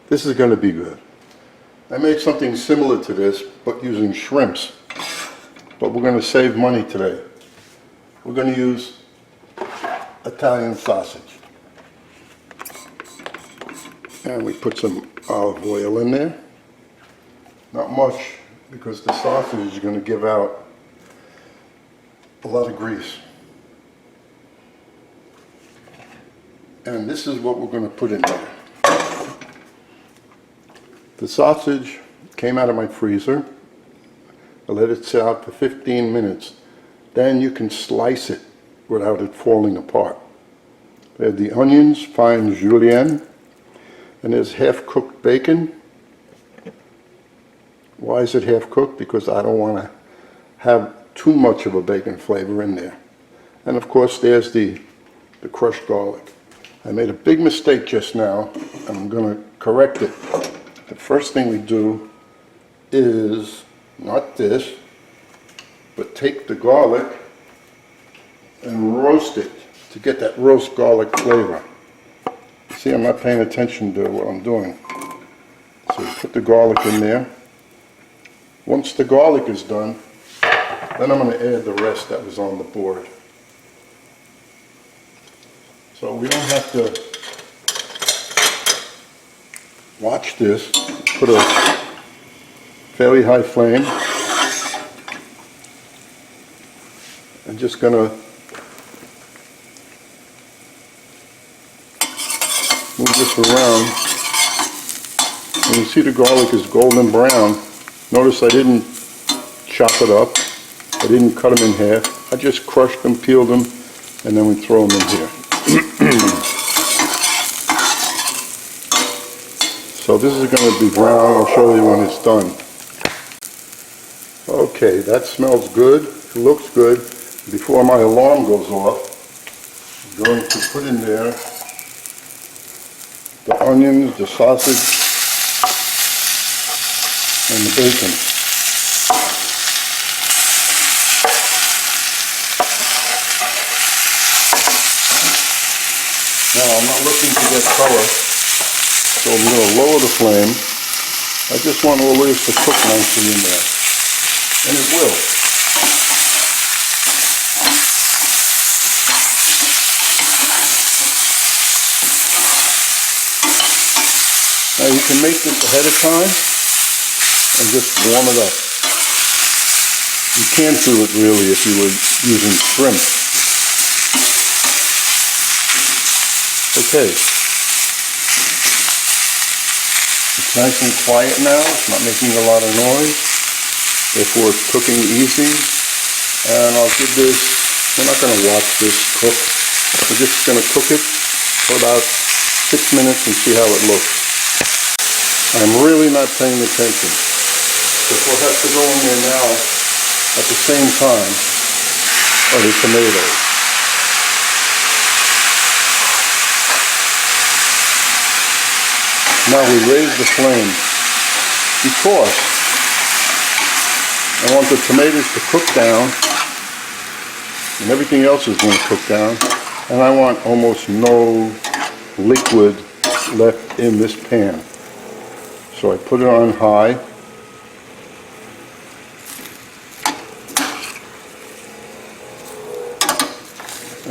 This is going to be good. I made something similar to this, but using shrimps. But we're going to save money today. We're going to use Italian sausage. And we put some olive oil in there. Not much, because the sausage is going to give out a lot of grease. And this is what we're going to put in there. The sausage came out of my freezer. I let it sit out for 15 minutes. Then you can slice it without it falling apart. There's the onions, fine julienne, and there's half-cooked bacon. Why is it half-cooked? Because I don't want to have too much of a bacon flavor in there. And of course there's the crushed garlic. I made a big mistake just now, and I'm going to correct it. The first thing we do is not this, but take the garlic and roast it to get that roast garlic flavor. See, I'm not paying attention to what I'm doing. So you put the garlic in there. Once the garlic is done, then I'm going to add the rest that was on the board. So we don't have to watch this. Put a fairly high flame. I'm just going to move this around. And you see the garlic is golden brown. Notice I didn't chop it up. I didn't cut them in half. I just crushed them, peeled them, and then we throw them in here. So this is going to be brown. I'll show you when it's done. Okay, that smells good. It looks good. Before my alarm goes off, I'm going to put in there the onions, the sausage, and the bacon. Now I'm not looking to get color, so I'm going to lower the flame. I just want all this to cook nicely in there, and it will. Now you can make this ahead of time and just warm it up. You can't do it really if you were using shrimp. Okay. It's nice and quiet now. It's not making a lot of noise. Therefore it's cooking easy. And I'll give this, we're not going to watch this cook. We're just going to cook it for about 6 minutes and see how it looks. I'm really not paying attention. This will have to go in there now at the same time are the tomatoes. Now we raise the flame because I want the tomatoes to cook down and everything else is going to cook down, and I want almost no liquid left in this pan. So I put it on high.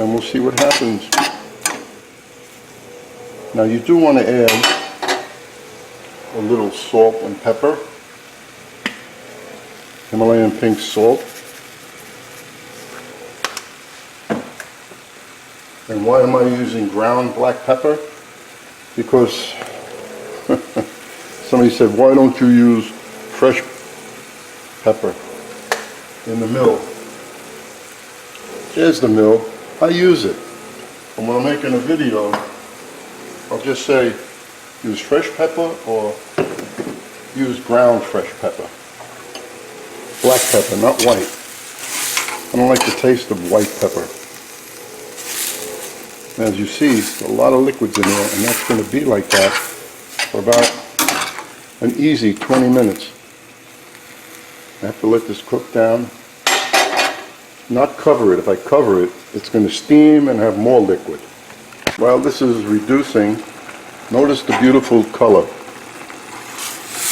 And we'll see what happens. Now you do want to add a little salt and pepper. Himalayan pink salt. And why am I using ground black pepper? Because somebody said, why don't you use fresh pepper in the mill? There's the mill. I use it. And when I'm making a video, I'll just say, use fresh pepper or use ground fresh pepper. Black pepper, not white. I don't like the taste of white pepper. And as you see, a lot of liquids in there, and that's going to be like that for about an easy 20 minutes. I have to let this cook down. Not cover it. If I cover it, it's going to steam and have more liquid. While this is reducing, notice the beautiful color.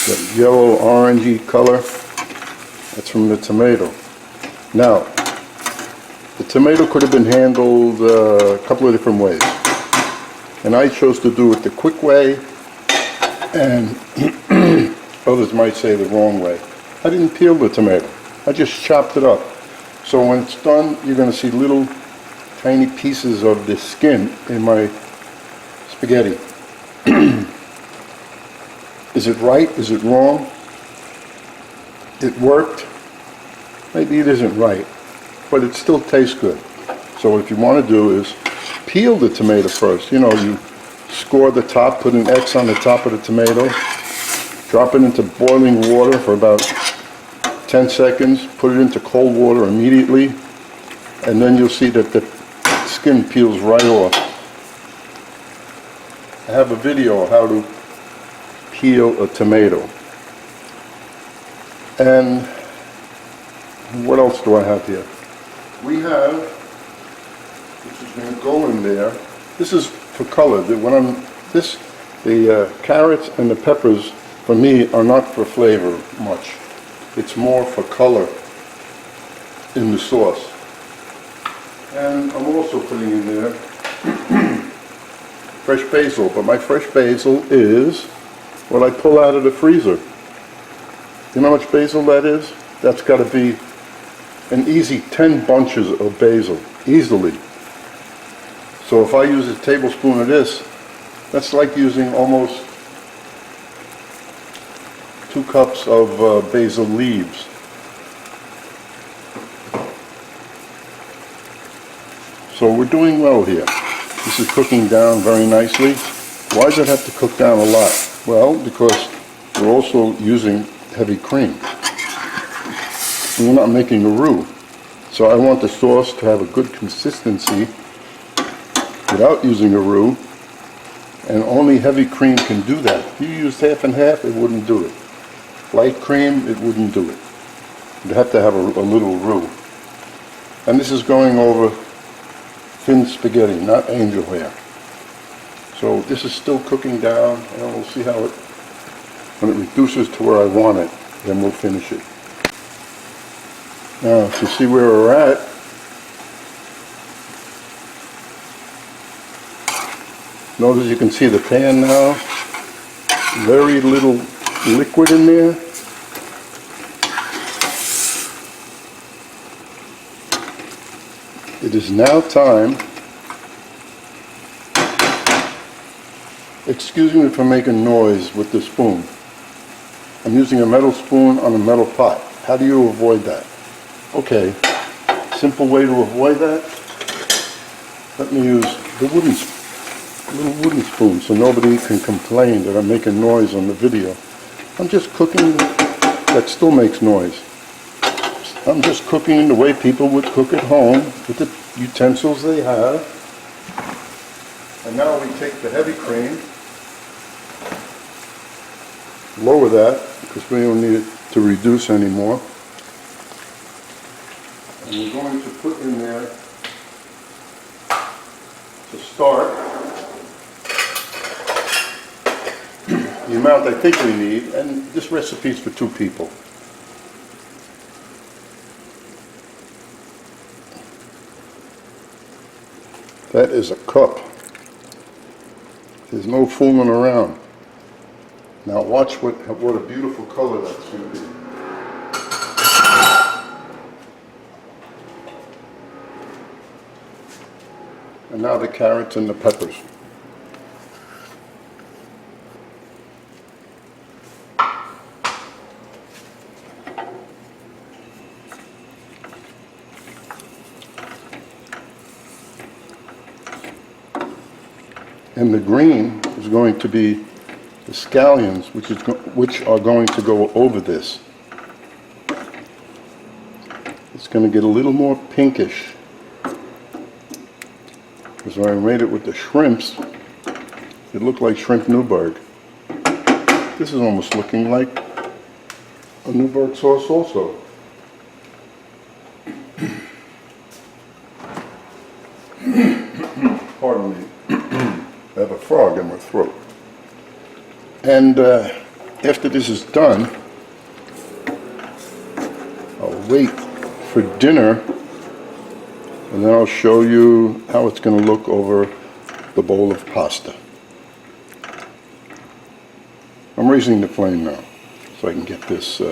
The yellow orangey color, that's from the tomato. Now, the tomato could have been handled a couple of different ways. And I chose to do it the quick way, and others might say the wrong way. I didn't peel the tomato. I just chopped it up. So when it's done, you're going to see little tiny pieces of the skin in my spaghetti. Is it right? Is it wrong? It worked. Maybe it isn't right, but it still tastes good. So what you want to do is peel the tomato first. You know, you score the top, put an X on the top of the tomato, drop it into boiling water for about 10 seconds, put it into cold water immediately, and then you'll see that the skin peels right off. I have a video of how to peel a tomato. And what else do I have here? We have, which is going to go in there, this is for color. The carrots and the peppers, for me, are not for flavor much. It's more for color in the sauce. And I'm also putting in there fresh basil, but my fresh basil is what I pull out of the freezer. You know how much basil that is? That's got to be an easy 10 bunches of basil, easily. So if I use a tablespoon of this, that's like using almost 2 cups of basil leaves. So we're doing well here. This is cooking down very nicely. Why does it have to cook down a lot? Well, because we're also using heavy cream. And we're not making a roux. So I want the sauce to have a good consistency without using a roux. And only heavy cream can do that. If you used half and half, it wouldn't do it. Light cream, it wouldn't do it. You'd have to have a little roux. And this is going over thin spaghetti, not angel hair. So this is still cooking down, and we'll see how it, when it reduces to where I want it, then we'll finish it. Now, to see where we're at, notice you can see the pan now, very little liquid in there. It is now time, excuse me for making noise with the spoon. I'm using a metal spoon on a metal pot. How do you avoid that? Okay, simple way to avoid that, let me use the little wooden spoon so nobody can complain that I'm making noise on the video. I'm just cooking, that still makes noise. I'm just cooking the way people would cook at home with the utensils they have. And now we take the heavy cream, lower that because we don't need it to reduce anymore. And we're going to put in there, to start, the amount I think we need, and this recipe is for 2 people. That is a cup. There's no fooling around. Now watch what a beautiful color that's going to be. And now the carrots and the peppers. And the green is going to be the scallions, which are going to go over this. It's going to get a little more pinkish. Because when I made it with the shrimps, it looked like shrimp Newburg. This is almost looking like a Newburg sauce also. Pardon me. I have a frog in my throat. And after this is done, I'll wait for dinner, and then I'll show you how it's going to look over the bowl of pasta. I'm raising the flame now so I can get this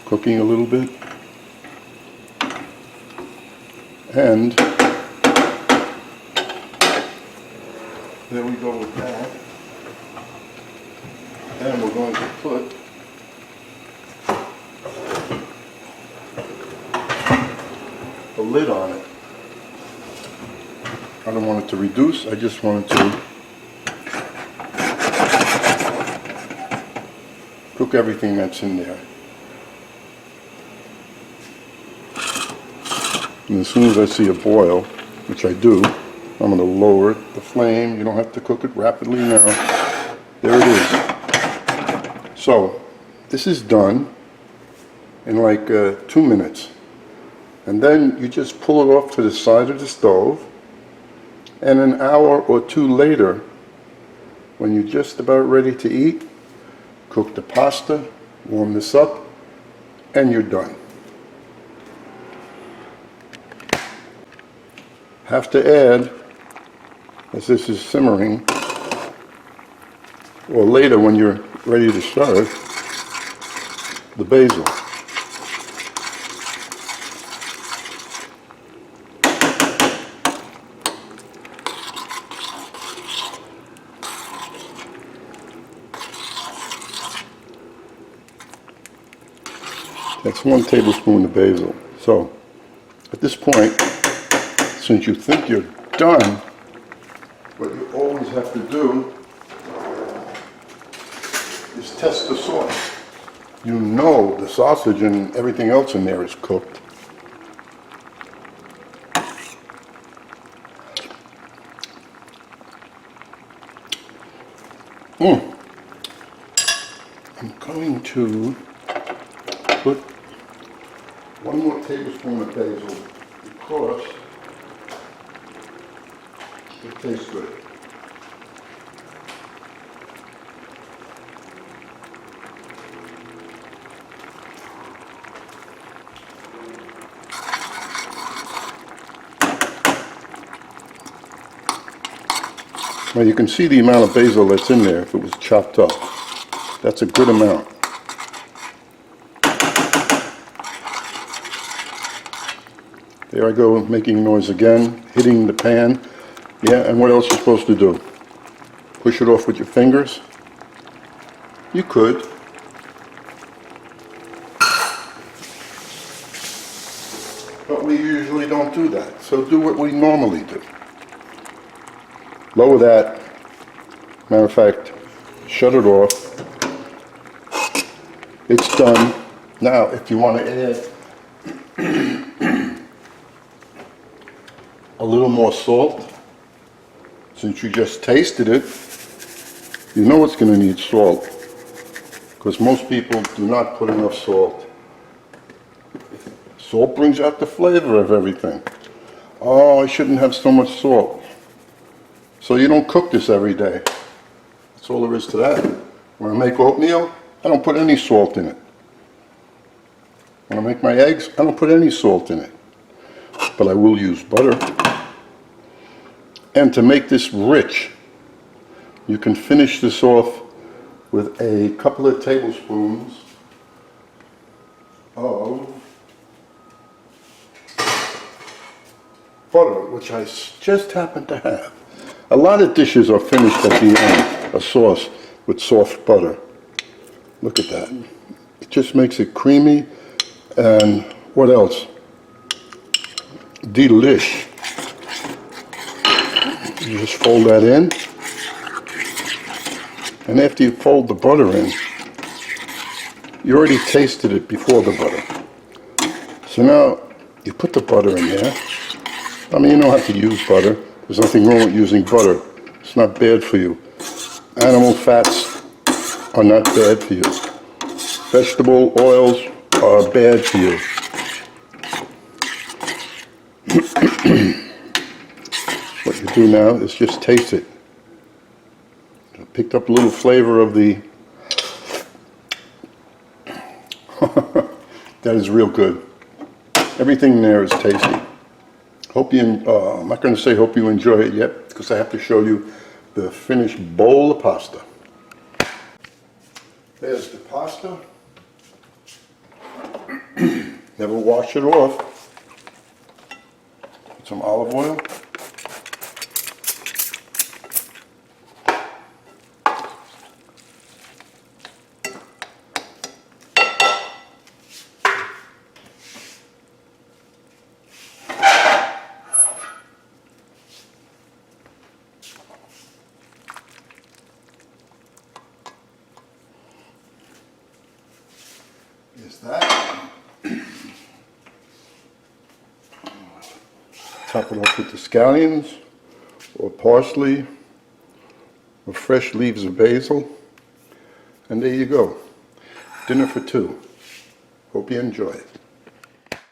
cooking a little bit. And there we go with that. And we're going to put a lid on it. I don't want it to reduce, I just want it to cook everything that's in there. And as soon as I see a boil, which I do, I'm going to lower the flame. You don't have to cook it rapidly now. There it is. So, this is done in like 2 minutes. And then you just pull it off to the side of the stove. And an hour or two later, when you're just about ready to eat, cook the pasta, warm this up, and you're done. Have to add, as this is simmering, or later when you're ready to serve, the basil. That's 1 tablespoon of basil. So, at this point, since you think you're done, what you always have to do is test the sauce. You know the sausage and everything else in there is cooked. I'm going to put 1 more tablespoon of basil because it tastes good. Now you can see the amount of basil that's in there if it was chopped up. That's a good amount. There I go, making noise again, hitting the pan. Yeah, and what else are you supposed to do? Push it off with your fingers? You could. But we usually don't do that. So do what we normally do. Lower that. Matter of fact, shut it off. It's done. Now, if you want to add a little more salt, since you just tasted it, you know it's going to need salt, because most people do not put enough salt. Salt brings out the flavor of everything. Oh, I shouldn't have so much salt. So you don't cook this every day. That's all there is to that. When I make oatmeal, I don't put any salt in it. When I make my eggs, I don't put any salt in it. But I will use butter. And to make this rich, you can finish this off with a couple of tablespoons of butter, which I just happen to have. A lot of dishes are finished at the end, a sauce with soft butter. Look at that. It just makes it creamy, and what else? Delish. You just fold that in, and after you fold the butter in, you already tasted it before the butter. So now you put the butter in there. I mean, you don't have to use butter. There's nothing wrong with using butter. It's not bad for you. Animal fats are not bad for you. Vegetable oils are bad for you. What you do now is just taste it. I picked up a little flavor of the That is real good. Everything there is tasty. Hope you, I'm not going to say hope you enjoy it yet, because I have to show you the finished bowl of pasta. There's the pasta. Never wash it off. Put some olive oil. Is that. Top it off with the scallions, or parsley, or fresh leaves of basil, and there you go. Dinner for two. Hope you enjoy it.